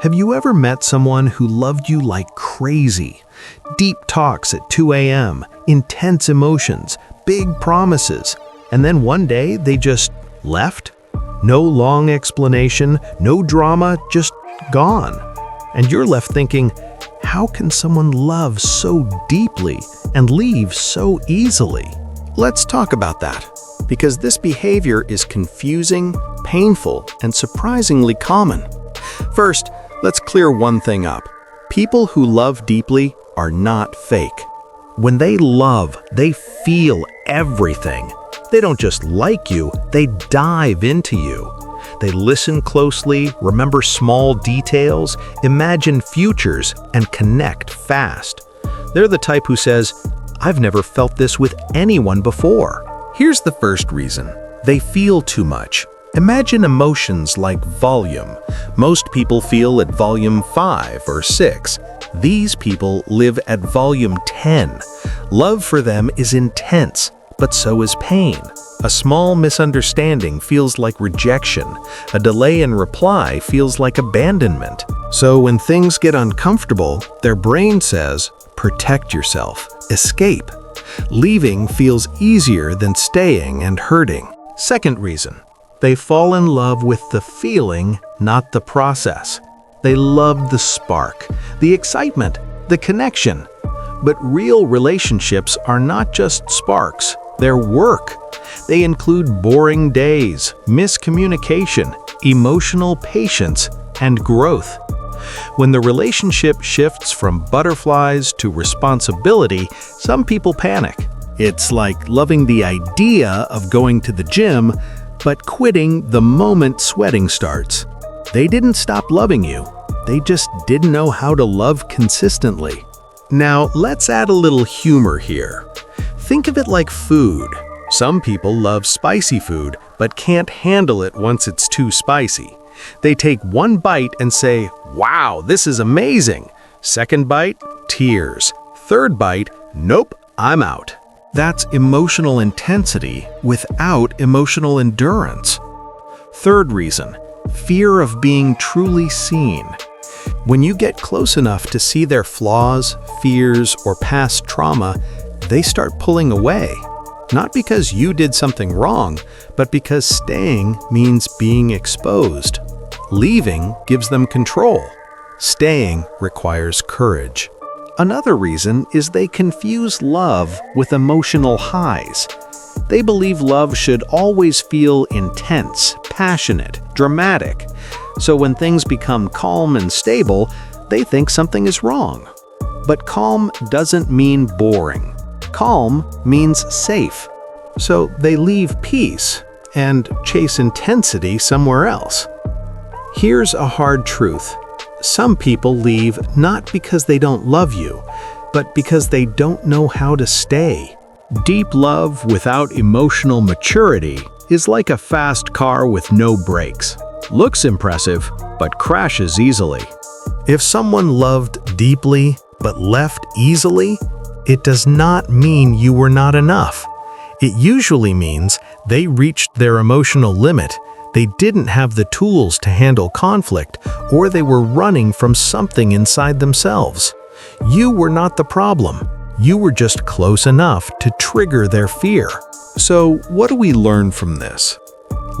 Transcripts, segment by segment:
Have you ever met someone who loved you like crazy? Deep talks at 2 a.m., intense emotions, big promises, and then one day they just left? No long explanation, no drama, just gone. And you're left thinking, how can someone love so deeply and leave so easily? Let's talk about that, because this behavior is confusing, painful, and surprisingly common. First, let's clear one thing up. People who love deeply are not fake. When they love, they feel everything. They don't just like you, they dive into you. They listen closely, remember small details, imagine futures, and connect fast. They're the type who says, "I've never felt this with anyone before." Here's the first reason. They feel too much. Imagine emotions like volume. Most people feel at volume 5 or 6. These people live at volume 10. Love for them is intense, but so is pain. A small misunderstanding feels like rejection. A delay in reply feels like abandonment. So when things get uncomfortable, their brain says, protect yourself, escape. Leaving feels easier than staying and hurting. Second reason. They fall in love with the feeling, not the process. They love the spark, the excitement, the connection. But real relationships are not just sparks, they're work. They include boring days, miscommunication, emotional patience, and growth. When the relationship shifts from butterflies to responsibility, some people panic. It's like loving the idea of going to the gym, but quitting the moment sweating starts. They didn't stop loving you. They just didn't know how to love consistently. Now, let's add a little humor here. Think of it like food. Some people love spicy food, but can't handle it once it's too spicy. They take one bite and say, "Wow, this is amazing." Second bite, tears. Third bite, "Nope, I'm out." That's emotional intensity without emotional endurance. Third reason, fear of being truly seen. When you get close enough to see their flaws, fears, or past trauma, they start pulling away. Not because you did something wrong, but because staying means being exposed. Leaving gives them control. Staying requires courage. Another reason is they confuse love with emotional highs. They believe love should always feel intense, passionate, dramatic. So when things become calm and stable, they think something is wrong. But calm doesn't mean boring. Calm means safe. So they leave peace and chase intensity somewhere else. Here's a hard truth. Some people leave not because they don't love you, but because they don't know how to stay. Deep love without emotional maturity is like a fast car with no brakes. Looks impressive, but crashes easily. If someone loved deeply but left easily, it does not mean you were not enough. It usually means they reached their emotional limit. They didn't have the tools to handle conflict, or they were running from something inside themselves. You were not the problem. You were just close enough to trigger their fear. So, what do we learn from this?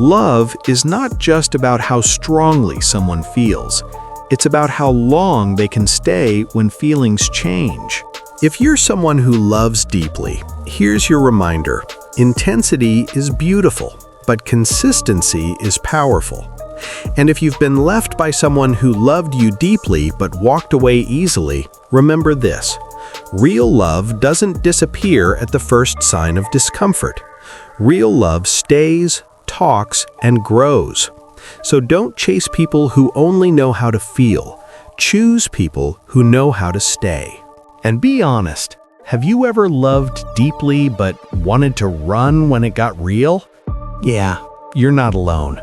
Love is not just about how strongly someone feels. It's about how long they can stay when feelings change. If you're someone who loves deeply, here's your reminder. Intensity is beautiful, but consistency is powerful. And if you've been left by someone who loved you deeply but walked away easily, remember this. Real love doesn't disappear at the first sign of discomfort. Real love stays, talks, and grows. So don't chase people who only know how to feel. Choose people who know how to stay. And be honest, have you ever loved deeply but wanted to run when it got real? Yeah, you're not alone.